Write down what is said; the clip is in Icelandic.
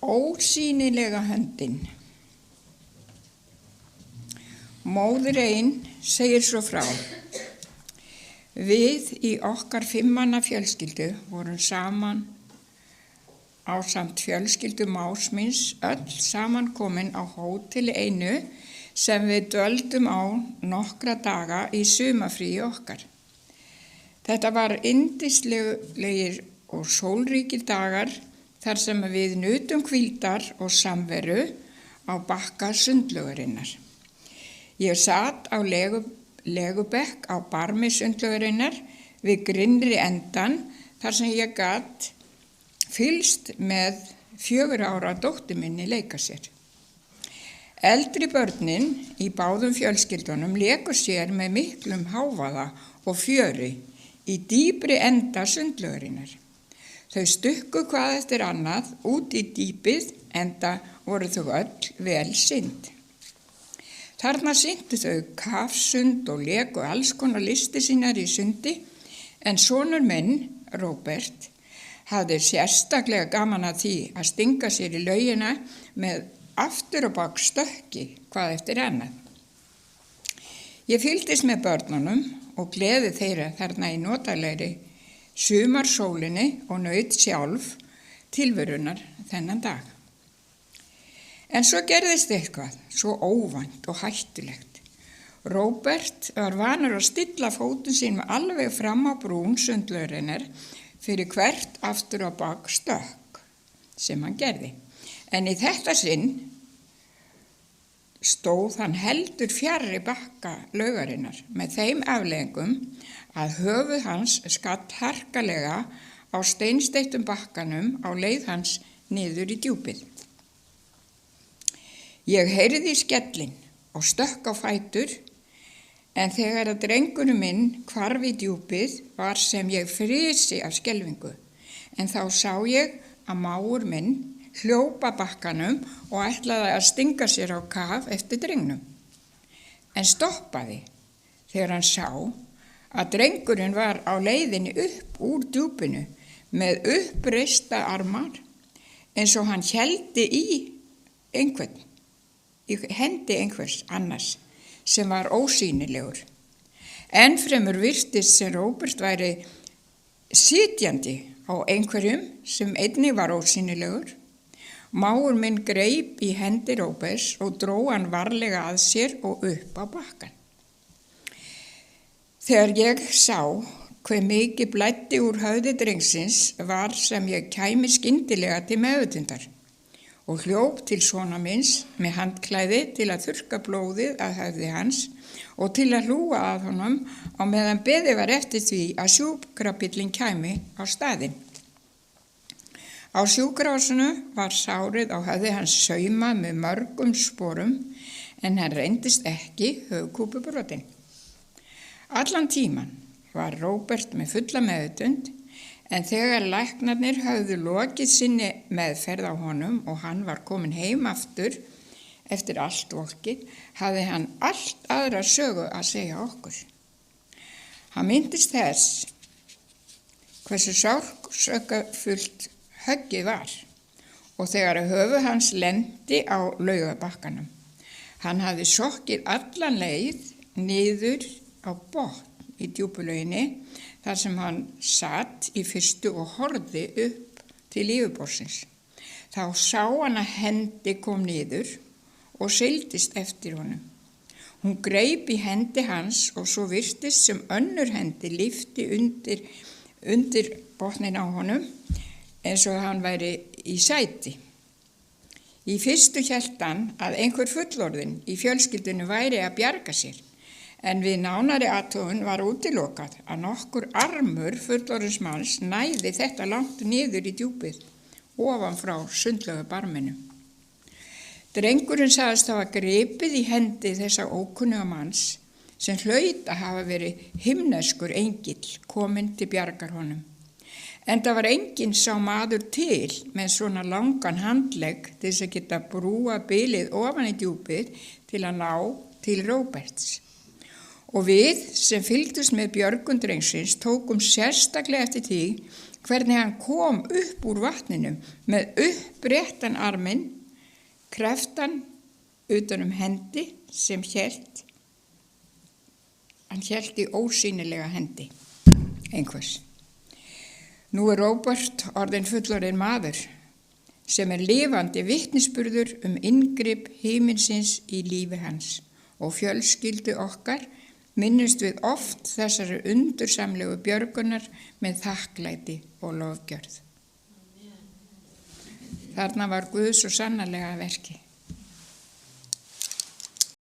Ósýnilega höndin. Móðir ein segir svo frá. Við í okkar 5 manna fjölskyldu vorum saman ásamt fjölskyldu mágs míns öll saman komin á hóteli einu sem við dvöldum á nokkra daga í sumarfríi okkar. Þetta var yndislegir og sólríkir dagar þar sem við nutum hvíldar og samveru á bakka sundlaugarinnar. Ég sat á legubekk á barmi sundlaugarinnar við grynnri endan þar sem ég gat fylgst með 4 ára dóttur minni leika sér. Eldri börnin í báðum fjölskyldunum léku sér með miklum hávaða og fjöri í dýpri enda sundlaugarinnar. Þau stukku hvað eftir annað út í dýpið enda voru þau öll vel synd. Þarna syntu þau kafsund og léku alls konar listir sínar í sundi en sonur minn, Róbert, hafði sérstaklega gaman að því að stinga sér í laugina með aftur og bak stökki hvað eftir annað. Ég fylgdist með börnunum og gleði þeirra þarna í notalegri sumarsólinni og naut sjálf tilverunar þennan dag. En svo gerðist eitthvað svo óvænt og hættulegt. Róbert var vanur að stilla fótum sínum alveg fram á brún sundlaugarinnar fyrir hvert aftur og bak stökk sem hann gerði. En í þetta sinn stóð hann heldur fjarri bakka laugarinnar með þeim afleiðingum að höfuð hans skatt harkalega á steinsteittum bakkanum á leið hans niður í djúpið. Ég heyrði skellinn og stökk á fætur en þegar að drengurinn minn hvarf í djúpið var sem ég frysi af skelfingu en þá sá ég að mágur minn hljópa bakkanum og ætlaði að stinga sér á kaf eftir drengnum. En stoppaði þegar hann sá að drengurinn var á leiðinni upp úr djúpinu með uppreista armar eins og hann héldi í hendi einhvers annars sem var ósýnilegur. Ennfremur virtist sem Róbert væri sitjandi á einhverjum sem einnig var ósýnilegur. Mágur minn greip í hendi Róberts og dró hann varlega að sér og upp á bakkann. Þegar ég sá hve mikið blæddi úr höfði drengsins var sem ég kæmi skyndilega til meðvitundar og hljóp til sona minns með handklæði til að þurrka blóðið að höfði hans og til að hlúa að honum á meðan beðið var eftir því að sjúkrabíllinn kæmi á staðinn. Á sjúkrahúsinu var sárið á höfði hans saumað með mörgum sporum en hann reyndist ekki höfuðkúpubrotinn. Allan tíman var Róbert með fulla meðvitund en þegar læknarnir höfðu lokið sinni meðferð á honum og hann var kominn heim aftur eftir allt volkið, hafði hann allt aðra sögu að segja okkur. Hann minntist þess hversu sársökafullt höggið var og þegar höfuð hans lendi á laugabakkanum. Hann hafði sokkið allan leið niður á botn í djúpulauginni þar sem hann satt í fyrstu og horfði upp til yfirborðsins. Þá sá hann að hendi kom niður og seildist eftir honum. Hún greip í hendi hans og svo virtist sem önnur hendi lyfti undir botnin á honum eins og hann væri í sæti. Í fyrstu hélt hann að einhver fullorðinn í fjölskyldunni væri að bjarga sér, en við nánari athugun var útilokað að nokkur armur fullorðins manns næði þetta langt niður í djúpið ofan frá sundlaugabarminum. Drengurinn sagðist hafa gripið í hendi þessa ókunnuga manns sem hlaut að hafa verið himneskur engill kominn til bjargar honum. En það var enginn sá maður til með svona langan handlegg til þess að geta brúa bilið ofan í djúpið til að ná til Róberts. Og við sem fylgdust með björgun drengsins tókum sérstaklega eftir því hvernig hann kom upp úr vatninu með uppréttan arminn, kreftan utan hendi sem hann hélt í ósýnilega hendi einhvers. Nú Róbert orðinn fullorðinn maður sem lifandi vitnisburður inngrip himinsins í lífi hans og fjölskyldu okkar minnumst við oft þessari undursamlegu björgunar með þakklæti og lofgjörð. Þarna var Guð svo sannarlega að verki.